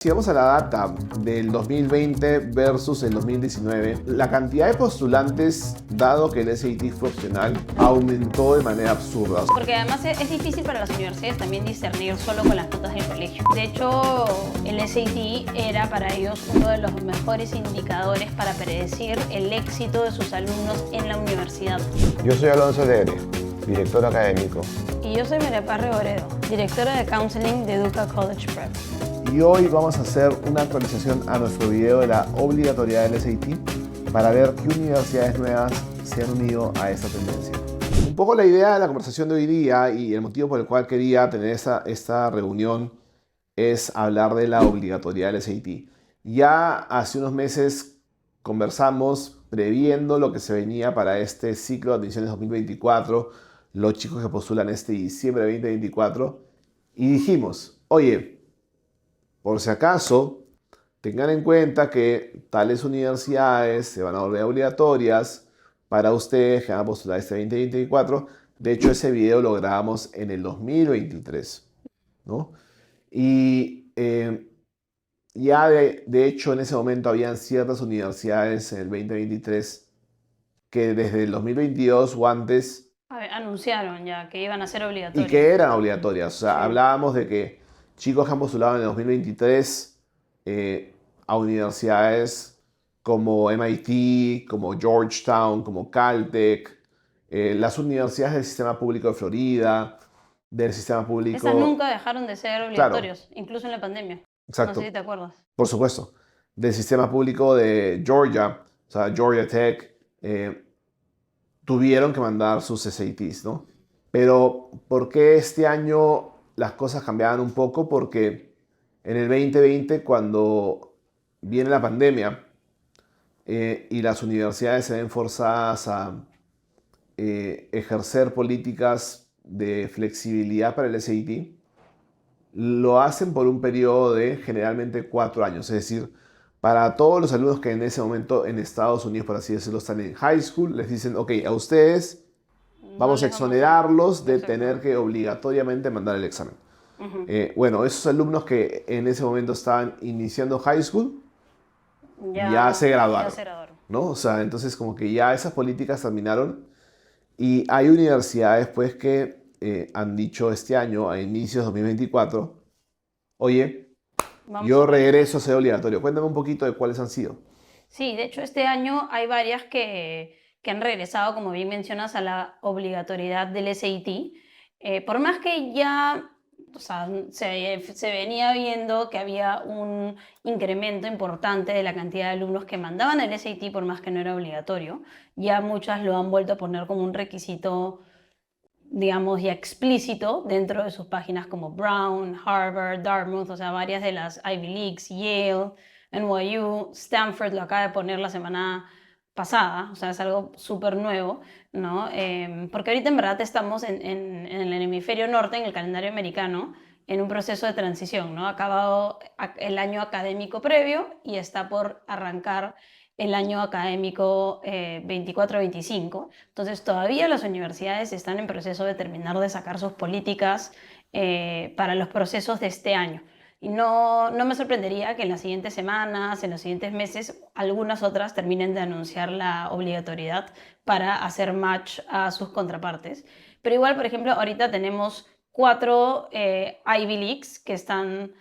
Si vamos a la data del 2020 versus el 2019, la cantidad de postulantes, dado que el SAT fue opcional, aumentó de manera absurda. Porque además es difícil para las universidades también discernir solo con las notas del colegio. De hecho, el SAT era para ellos uno de los mejores indicadores para predecir el éxito de sus alumnos en la universidad. Yo soy Alonso Alegre, director académico. Y yo soy María Paz Reboredo, directora de Counseling de Educa College Prep. Y hoy vamos a hacer una actualización a nuestro video de la obligatoriedad del SAT para ver qué universidades nuevas se han unido a esta tendencia. Un poco la idea de la conversación de hoy día y el motivo por el cual quería tener esta reunión es hablar de la obligatoriedad del SAT. Ya hace unos meses conversamos previendo lo que se venía para este ciclo de admisiones 2024, los chicos que postulan este diciembre de 2024, y dijimos, oye, por si acaso, tengan en cuenta que tales universidades se van a volver obligatorias para ustedes que van a postular este 2024. De hecho, ese video lo grabamos en el 2023, ¿no? Y ya de hecho en ese momento habían ciertas universidades en el 2023 que desde el 2022 o antes Anunciaron ya que iban a ser obligatorios. y que eran obligatorias. O sea, Sí. hablábamos de que chicos que han postulado en el 2023 a universidades como MIT, como Georgetown, como Caltech, las universidades del sistema público de Florida, del sistema público... Esas nunca dejaron de ser obligatorios, incluso en la pandemia. Exacto. No sé si te acuerdas. Por supuesto. Del sistema público de Georgia, o sea, Georgia Tech, tuvieron que mandar sus SATs, ¿no? Pero, ¿por qué este año las cosas cambiaban un poco? Porque en el 2020, cuando viene la pandemia y las universidades se ven forzadas a ejercer políticas de flexibilidad para el SAT, lo hacen por un periodo de generalmente 4 años. Es decir, para todos los alumnos que en ese momento en Estados Unidos, por así decirlo, están en high school, les dicen, ok, a ustedes vamos a exonerarlos de tener que obligatoriamente mandar el examen. Bueno, esos alumnos que en ese momento estaban iniciando high school, ya se graduaron, ¿no? O sea, entonces como que ya esas políticas terminaron y hay universidades pues que han dicho este año, a inicios de 2024, oye, yo regreso a ser obligatorio. Cuéntame un poquito de cuáles han sido. Sí, de hecho este año hay varias que han regresado, como bien mencionas, a la obligatoriedad del SAT. Por más que ya, o sea, se venía viendo que había un incremento importante de la cantidad de alumnos que mandaban el SAT por más que no era obligatorio, ya muchas lo han vuelto a poner como un requisito, digamos, ya explícito dentro de sus páginas como Brown, Harvard, Dartmouth, o sea, varias de las Ivy Leagues, Yale, NYU, Stanford lo acaba de poner la semana pasada, o sea, es algo súper nuevo, ¿no? Porque ahorita en verdad estamos en el hemisferio norte, en el calendario americano, en un proceso de transición, ¿no? Ha acabado el año académico previo y está por arrancar el año académico 24-25. Entonces todavía las universidades están en proceso de terminar de sacar sus políticas para los procesos de este año. Y no me sorprendería que en las siguientes semanas, en los siguientes meses, algunas otras terminen de anunciar la obligatoriedad para hacer match a sus contrapartes. Pero igual, por ejemplo, ahorita tenemos 4 Ivy Leagues que están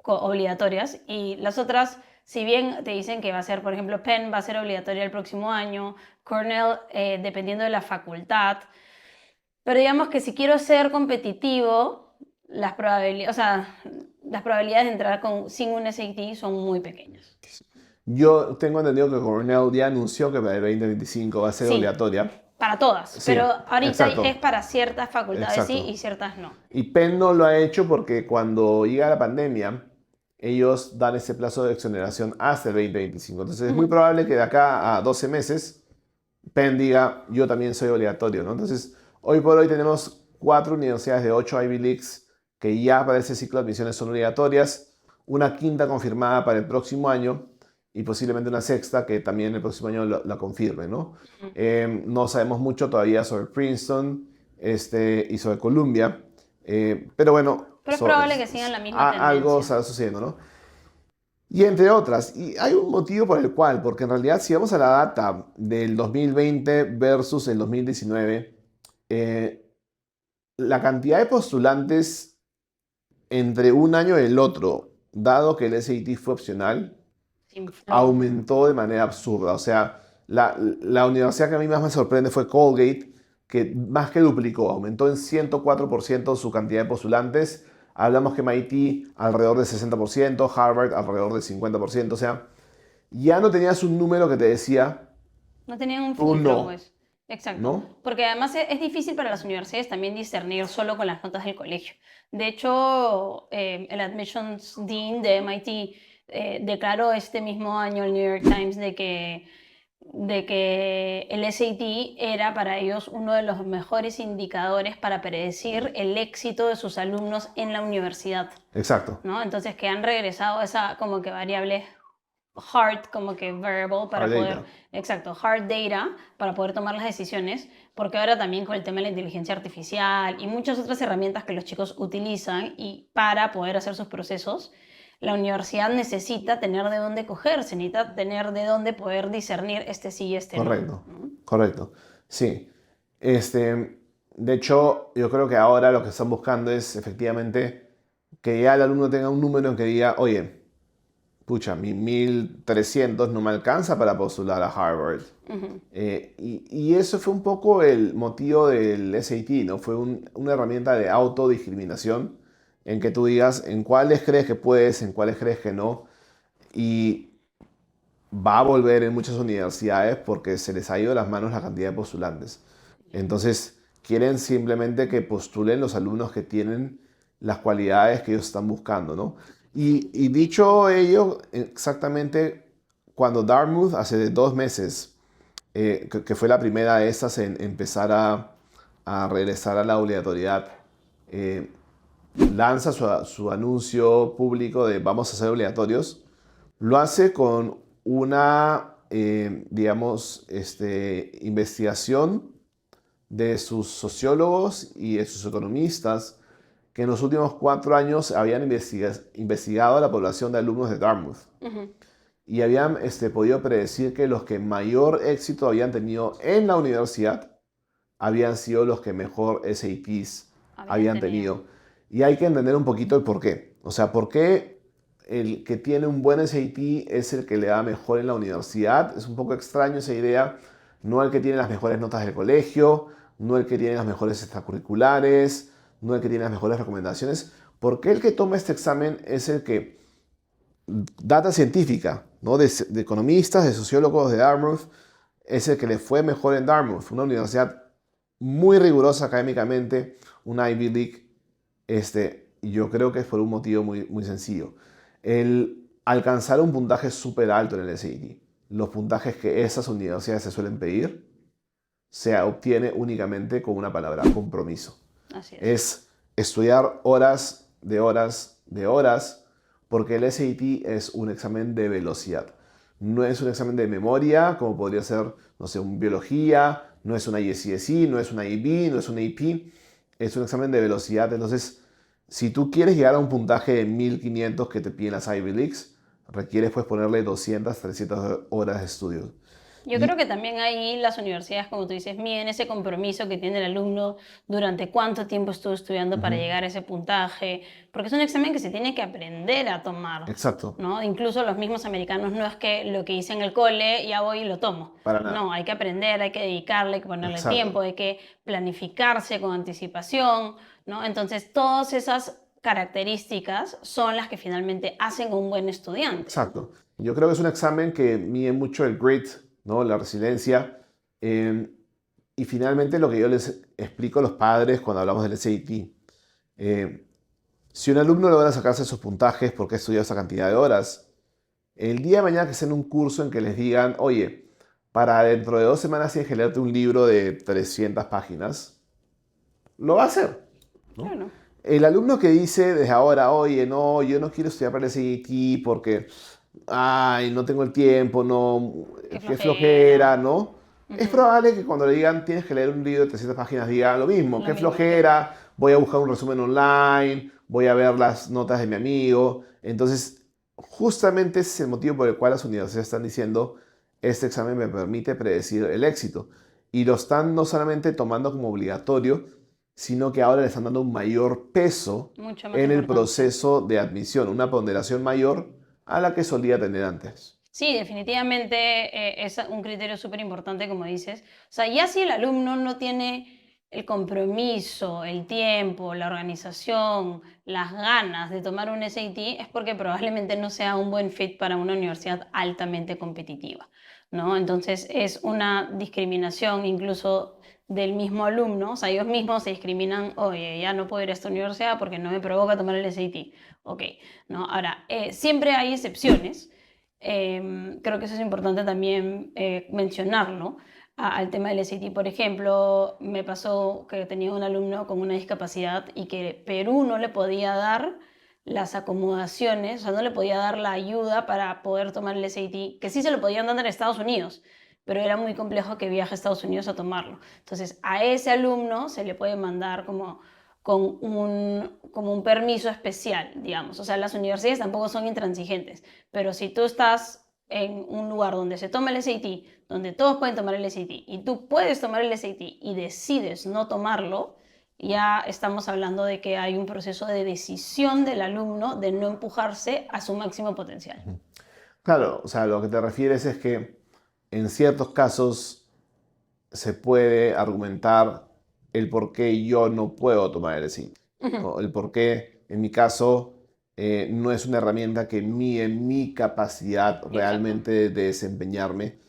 obligatorias y las otras, si bien te dicen que va a ser, por ejemplo, Penn va a ser obligatoria el próximo año, Cornell, dependiendo de la facultad, pero digamos que si quiero ser competitivo, las probabilidades de entrar sin un SAT son muy pequeñas. Yo tengo entendido que Cornell ya anunció que para el 2025 va a ser obligatoria. Para todas, Sí, pero ahorita exacto. es para ciertas facultades Exacto. sí y ciertas no. Y Penn no lo ha hecho porque cuando llega la pandemia, ellos dan ese plazo de exoneración hasta el 2025. Entonces es muy probable que de acá a 12 meses Penn diga, yo también soy obligatorio, ¿no? Entonces, hoy por hoy tenemos 4 universidades de 8 Ivy Leagues que ya para ese ciclo de admisiones son obligatorias, una quinta confirmada para el próximo año y posiblemente una sexta que también el próximo año la confirme, ¿no? No sabemos mucho todavía sobre Princeton y sobre Columbia, pero bueno, Pero es probable que sigan la misma Algo tendencia. está sucediendo, ¿no? Y entre otras, y hay un motivo por el cual, porque en realidad si vamos a la data del 2020 versus el 2019, eh, la cantidad de postulantes entre un año y el otro, dado que el SAT fue opcional, Sin flow. aumentó de manera absurda. O sea, la universidad que a mí más me sorprende fue Colgate, que más que duplicó, aumentó en 104% su cantidad de postulantes. Hablamos que MIT alrededor de 60%, Harvard alrededor de 50%. O sea, ya no tenías un número que te decía, No tenían un tú filtro, no, pues. Exacto. ¿no? Porque además es difícil para las universidades también discernir solo con las notas del colegio. De hecho, el Admissions Dean de MIT declaró este mismo año al New York Times de que el SAT era para ellos uno de los mejores indicadores para predecir el éxito de sus alumnos en la universidad, Exacto. ¿no? Entonces que han regresado a esa como que variable hard, como que variable para Hard poder, data. exacto, hard data para poder tomar las decisiones, porque ahora también con el tema de la inteligencia artificial y muchas otras herramientas que los chicos utilizan y para poder hacer sus procesos, la universidad necesita tener de dónde cogerse, necesita tener de dónde poder discernir este sí y este Correcto, no. correcto. Sí. De hecho, yo creo que ahora lo que están buscando es efectivamente que ya el alumno tenga un número en que diga, oye, pucha, mi 1300 no me alcanza para postular a Harvard. Ujú. Y eso fue un poco el motivo del SAT, ¿no? Fue una herramienta de autodiscriminación en que tú digas en cuáles crees que puedes, en cuáles crees que no. Y va a volver en muchas universidades porque se les ha ido de las manos la cantidad de postulantes. Entonces, quieren simplemente que postulen los alumnos que tienen las cualidades que ellos están buscando, ¿no? Y dicho ello, exactamente cuando Dartmouth hace 2 meses, que fue la primera de estas en empezar a regresar a la obligatoriedad, eh, lanza su anuncio público de vamos a ser obligatorios, lo hace con una, digamos, investigación de sus sociólogos y de sus economistas que en los últimos 4 años habían investigado a la población de alumnos de Dartmouth Ujú. y habían podido predecir que los que mayor éxito habían tenido en la universidad habían sido los que mejor SATs habían tenido. Y hay que entender un poquito el por qué. O sea, por qué el que tiene un buen SAT es el que le da mejor en la universidad. Es un poco extraño esa idea. No el que tiene las mejores notas del colegio, no el que tiene las mejores extracurriculares, no el que tiene las mejores recomendaciones. ¿Por qué el que toma este examen es el que data científica, ¿no? de economistas, de sociólogos de Dartmouth, es el que le fue mejor en Dartmouth, una universidad muy rigurosa académicamente, una Ivy League, y yo creo que es por un motivo muy, muy sencillo. El alcanzar un puntaje súper alto en el SAT, los puntajes que esas universidades se suelen pedir, se obtiene únicamente con una palabra, compromiso. Así es. Es estudiar horas de horas de horas, porque el SAT es un examen de velocidad. No es un examen de memoria, como podría ser, no sé, un biología, no es una IGCSE, no es una IB, no es una IP, es un examen de velocidad. Entonces, si tú quieres llegar a un puntaje de 1500 que te piden las Ivy Leagues, requieres pues ponerle 200, 300 horas de estudio. Yo Y creo que también ahí las universidades, como tú dices, miden ese compromiso que tiene el alumno durante cuánto tiempo estuvo estudiando para Ujú. llegar a ese puntaje, porque es un examen que se tiene que aprender a tomar, Exacto, ¿no? Incluso los mismos americanos no es que lo que hice en el cole ya voy y lo tomo. para nada. No, hay que aprender, hay que dedicarle, hay que ponerle Exacto. tiempo, hay que planificarse con anticipación, ¿no? Entonces, todas esas características son las que finalmente hacen un buen estudiante. Exacto. Yo creo que es un examen que mide mucho el grit, ¿no? La resiliencia. Y finalmente lo que yo les explico a los padres cuando hablamos del SAT. Si un alumno logra sacarse esos puntajes porque ha estudiado esa cantidad de horas, el día de mañana que estén en un curso en que les digan, oye, para dentro de 2 semanas tienes que leerte un libro de 300 páginas, lo va a hacer, ¿no? Claro. El alumno que dice desde ahora, oye, no, yo no quiero estudiar para el SAT porque, ay, no tengo el tiempo, no, Qué qué flojera. flojera, ¿no? es probable que cuando le digan tienes que leer un libro de 300 páginas diga lo mismo, Lo qué mismo. flojera, voy a buscar un resumen online, voy a ver las notas de mi amigo. Entonces, justamente ese es el motivo por el cual las universidades están diciendo este examen me permite predecir el éxito. Y lo están no solamente tomando como obligatorio, sino que ahora le están dando un mayor peso Mucho más en el importante. proceso de admisión, una ponderación mayor a la que solía tener antes. Sí, definitivamente es un criterio súper importante, como dices. O sea, ya si el alumno no tiene el compromiso, el tiempo, la organización, las ganas de tomar un SAT, es porque probablemente no sea un buen fit para una universidad altamente competitiva, ¿no? Entonces es una discriminación incluso del mismo alumno, o sea, ellos mismos se discriminan, oye, ya no puedo ir a esta universidad porque no me provoca tomar el SAT. Ok, ¿no? Ahora, siempre hay excepciones. Creo que eso es importante también mencionarlo al tema del SAT. Por ejemplo, me pasó que tenía un alumno con una discapacidad y que Perú no le podía dar las acomodaciones, o sea, no le podía dar la ayuda para poder tomar el SAT, que sí se lo podían dar en Estados Unidos, pero era muy complejo que viaje a Estados Unidos a tomarlo. Entonces, a ese alumno se le puede mandar como un permiso especial, digamos. O sea, las universidades tampoco son intransigentes, pero si tú estás en un lugar donde se toma el SAT, donde todos pueden tomar el SAT, y tú puedes tomar el SAT y decides no tomarlo, ya estamos hablando de que hay un proceso de decisión del alumno de no empujarse a su máximo potencial. Claro, o sea, lo que te refieres es que en ciertos casos se puede argumentar el por qué yo no puedo tomar el SAT. ¿No? El por qué, en mi caso, no es una herramienta que mide mi capacidad realmente de desempeñarme.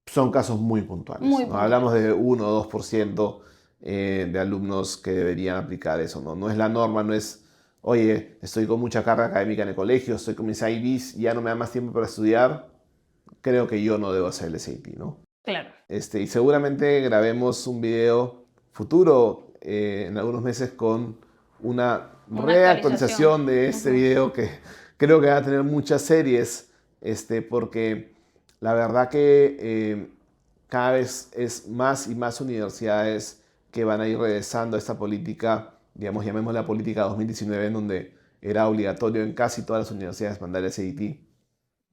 Son casos muy puntuales. Muy ¿no? puntuales. Hablamos de 1 o 2% de alumnos que deberían aplicar eso. ¿no? No es la norma, no es, oye, estoy con mucha carga académica en el colegio, estoy con mis IBs, ya no me da más tiempo para estudiar. Creo que yo no debo hacer el SAT, ¿no? Claro. Y seguramente grabemos un video futuro en algunos meses con una Una reactualización actualización. de este video que creo que va a tener muchas series, porque la verdad que cada vez es más y más universidades que van a ir regresando a esta política, digamos, llamémosla política 2019, en donde era obligatorio en casi todas las universidades mandar el SAT,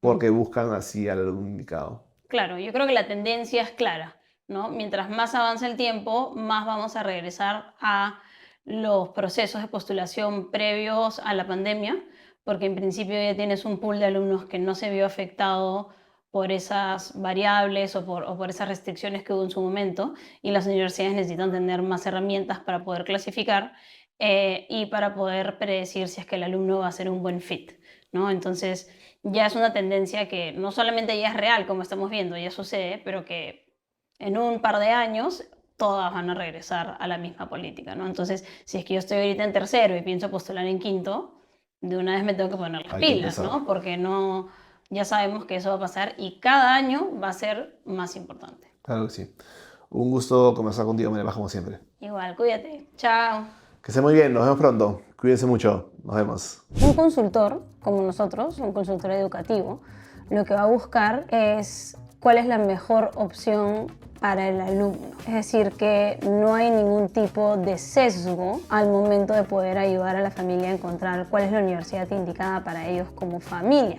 porque buscan así al alumno indicado. Claro, yo creo que la tendencia es clara, ¿no? Mientras más avanza el tiempo, más vamos a regresar a los procesos de postulación previos a la pandemia, porque en principio ya tienes un pool de alumnos que no se vio afectado por esas variables o por esas restricciones que hubo en su momento, y las universidades necesitan tener más herramientas para poder clasificar y para poder predecir si es que el alumno va a ser un buen fit, ¿no? Entonces, ya es una tendencia que no solamente ya es real, como estamos viendo, ya sucede, pero que en un par de años todas van a regresar a la misma política, ¿no? Entonces, si es que yo estoy ahorita en tercero y pienso postular en quinto, de una vez me tengo que poner las Hay que pilas, empezar. ¿no? Porque no, ya sabemos que eso va a pasar y cada año va a ser más importante. Claro que sí. Un gusto conversar contigo, María Paz, como siempre. Igual, cuídate. Chao. Que esté muy bien, nos vemos pronto. Cuídense mucho, nos vemos. Un consultor, como nosotros, un consultor educativo, lo que va a buscar es cuál es la mejor opción para el alumno. Es decir, que no hay ningún tipo de sesgo al momento de poder ayudar a la familia a encontrar cuál es la universidad indicada para ellos como familia.